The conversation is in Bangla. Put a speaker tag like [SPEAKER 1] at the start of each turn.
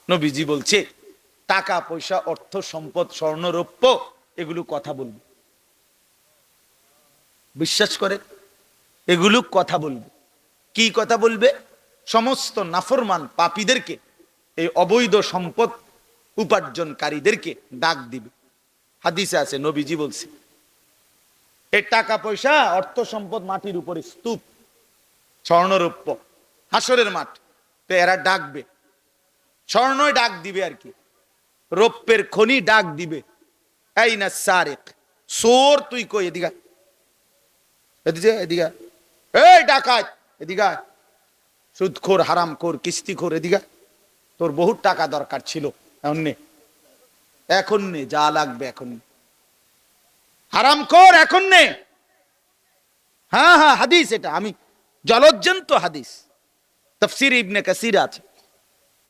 [SPEAKER 1] নবীজি বলছে টাকা পয়সা, অর্থ সম্পদ, স্বর্ণ রৌপ্য এগুলো কথা বলবে। বিশ্বাস করে এগুলো কথা বলবে। কি কথা বলবে? সমস্ত নাফরমান পাপীদেরকে, এই অবৈধ সম্পদ উপার্জনকারীদেরকে ডাক দিবে। হাদিসে আছে, নবীজি বলছে এই টাকা পয়সা অর্থ সম্পদ মাটির উপরে স্তূপ, স্বর্ণরৌপ্য, হাসরের মাঠ। তো এরা ডাকবে, স্বর্ণই ডাক দিবে আর কি, রৌপ্যের খনি ডাক দিবে, এই না সারেক, সোর তুই কই, এদিকে এদিকে এদিকে, এই ডাকাত এদিকে, সুদখোর, হারামখোর, কিস্তিখোর এদিকে, তোর বহুত টাকা দরকার ছিল, এখন নে, এখন নে, যা লাগবে এখন নে, হারামখোর এখন নে। হ্যাঁ হ্যাঁ, হাদিস এটা, আমি জলজ্জন্ত হাদিস, তাফসীর ইবনে কাসির আছে।